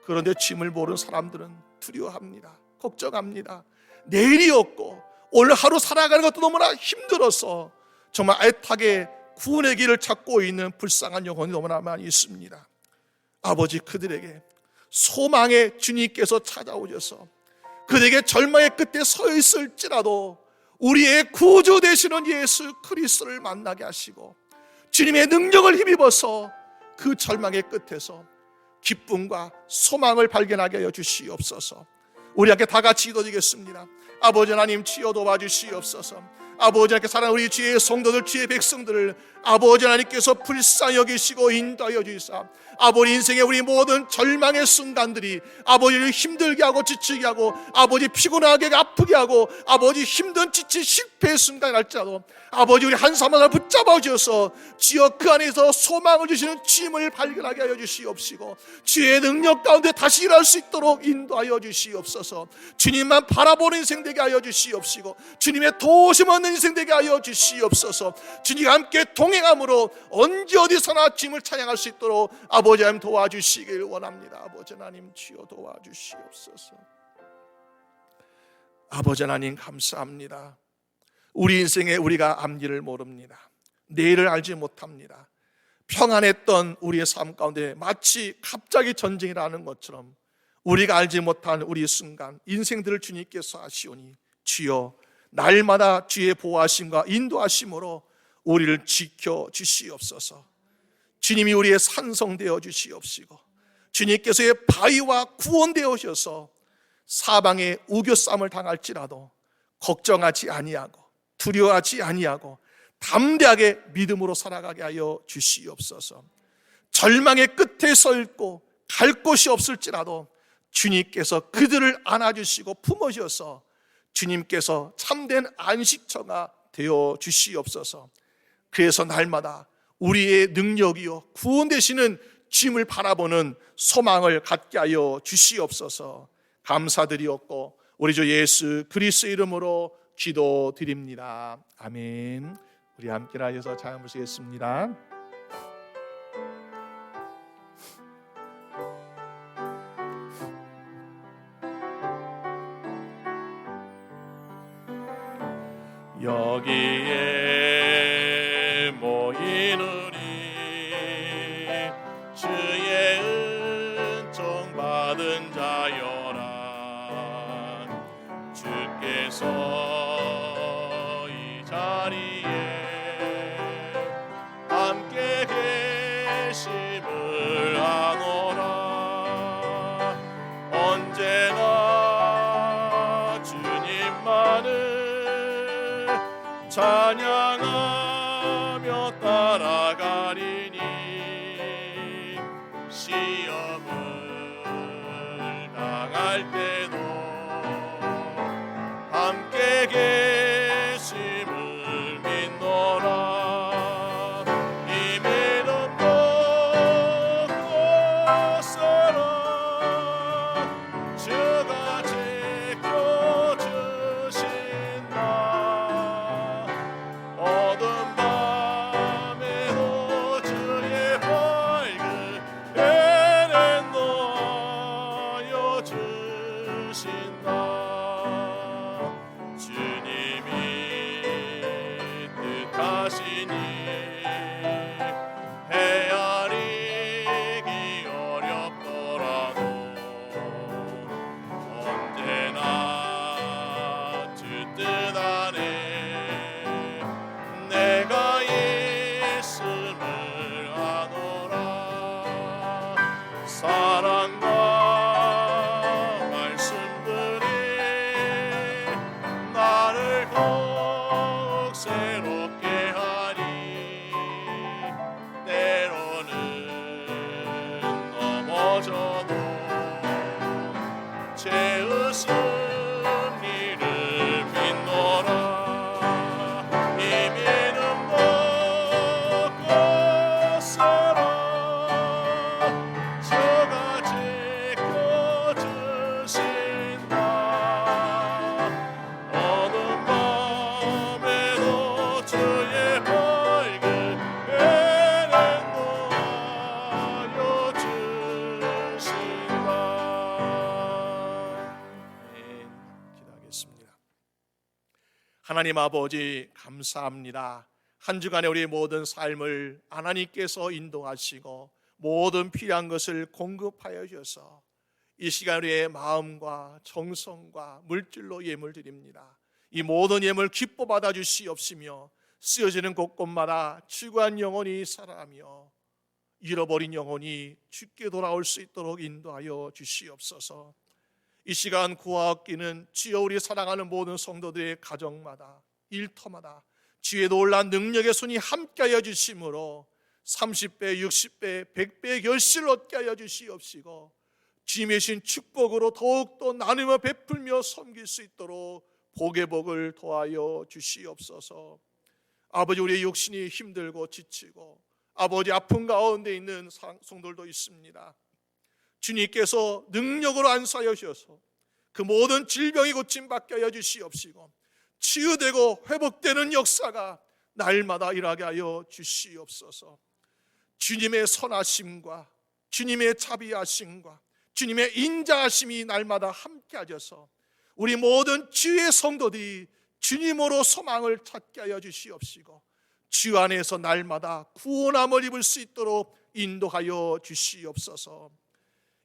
그런데 주님을 모르는 사람들은 두려워합니다. 걱정합니다. 내일이 없고 오늘 하루 살아가는 것도 너무나 힘들어서 정말 애타게 구원의 길을 찾고 있는 불쌍한 영혼이 너무나 많이 있습니다. 아버지, 그들에게 소망의 주님께서 찾아오셔서 그들에게 절망의 끝에 서 있을지라도 우리의 구주 되시는 예수 그리스도를 만나게 하시고 주님의 능력을 힘입어서 그 절망의 끝에서 기쁨과 소망을 발견하게 하여 주시옵소서. 우리 함께 다 같이 기도드리겠습니다. 아버지 하나님, 주여 도와주시옵소서. 아버지 하나님께 사랑하는 우리 주의 성도들, 주의 백성들을 아버지 하나님께서 불쌍히 여기시고 인도하여 주시사 아버지 인생의 우리 모든 절망의 순간들이 아버지를 힘들게 하고 지치게 하고 아버지 피곤하게 아프게 하고 아버지 힘든 지친 실패의 순간이 날지라도 아버지 우리 한 사람 하나 붙잡아 주셔서 주여 그 안에서 소망을 주시는 주님을 발견하게 하여 주시옵시고 주의 능력 가운데 다시 일할 수 있도록 인도하여 주시옵소서. 주님만 바라보는 인생 되게 하여 주시옵시고 주님의 도우심 얻는 인생 되게 하여 주시옵소서. 주님과 함께 동행함으로 언제 어디서나 주님을 찬양할 수 있도록 아버지 하나님 도와주시길 원합니다. 아버지 하나님 주여 도와주시옵소서. 아버지 하나님 감사합니다. 우리 인생에 우리가 앞일을 모릅니다. 내일을 알지 못합니다. 평안했던 우리의 삶 가운데 마치 갑자기 전쟁이라는 것처럼 우리가 알지 못한 우리 순간 인생들을 주님께서 하시오니 주여 날마다 주의 보호하심과 인도하심으로 우리를 지켜주시옵소서. 주님이 우리의 산성되어 주시옵시고 주님께서의 바위와 구원되어 오셔서 사방에 우겨싸움을 당할지라도 걱정하지 아니하고 두려워하지 아니하고 담대하게 믿음으로 살아가게 하여 주시옵소서. 절망의 끝에 서 있고 갈 곳이 없을지라도 주님께서 그들을 안아주시고 품으셔서 주님께서 참된 안식처가 되어 주시옵소서. 그래서 날마다 우리의 능력이요 구원 되시는 주님을 바라보는 소망을 갖게 하여 주시옵소서. 감사드리옵고 우리 주 예수 그리스도의 이름으로 기도드립니다. 아멘. 우리 함께 하여서 찬양 부르시겠습니다. 여기에 모인 누리누리 주의 은총 받은 자여라. 주께서 이 자리에 함께 계심을 아노라. 언제나 주님만을 찬양하며 따라가리니 시험을 당할 때도 함께 계심을 믿노라. 이 믿음도 꽃으로 주가 지켜주신다. 어둠 밤에도 주의 밝은 해는 놓여 주신다. 주님이 뜻하시니 헤아리기 어렵더라도 언제나 주 뜻 안에 내가 있음을 아노라. 사랑과 말씀들이 나를 더욱 새롭게 하니 때로는 넘어져도 채우심이를 믿노라. 이 믿음도 꽃으로 주가 지켜주신다. 어둠 밤에도 주의 밝은 해는 놓여 주신다. 기도하겠습니다. 하나님 아버지 감사합니다. 한 주간의 우리 모든 삶을 하나님께서 인도하시고 모든 필요한 것을 공급하여 주셔서 이 시간 우리의 마음과 정성과 물질로 예물 드립니다. 이 모든 예물 기뻐 받아 주시옵시며 쓰여지는 곳곳마다 추구한 영혼이 살아가며 잃어버린 영혼이 주께 돌아올 수 있도록 인도하여 주시옵소서. 이 시간 구하 얻기는 주여 우리 사랑하는 모든 성도들의 가정마다 일터마다 주의 놀라운 능력의 손이 함께하여 주심으로 30배, 60배, 100배의 결실을 얻게 하여 주시옵시고 주님의 신 축복으로 더욱더 나누며 베풀며 섬길 수 있도록 복의 복을 더하여 주시옵소서. 아버지, 우리의 육신이 힘들고 지치고 아버지 아픈 가운데 있는 성도들도 있습니다. 주님께서 능력으로 안수하여 주셔서 그 모든 질병이 고침받게 하여 주시옵시고 치유되고 회복되는 역사가 날마다 일하게 하여 주시옵소서. 주님의 선하심과 주님의 자비하심과 주님의 인자하심이 날마다 함께 하셔서 우리 모든 주의 성도들이 주님으로 소망을 찾게 하여 주시옵시고 주 안에서 날마다 구원함을 입을 수 있도록 인도하여 주시옵소서.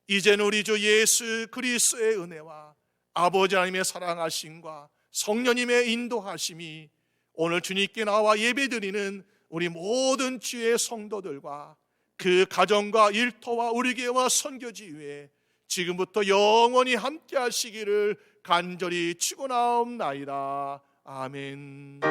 이제는 우리 주 예수 그리스도의 은혜와 아버지 하나님의 사랑하심과 성령님의 인도하심이 오늘 주님께 나와 예배드리는 우리 모든 주의 성도들과 그 가정과 일터와 우리 교회와 선교지 위에 지금부터 영원히 함께 하시기를 간절히 축원하옵나이다. 아멘.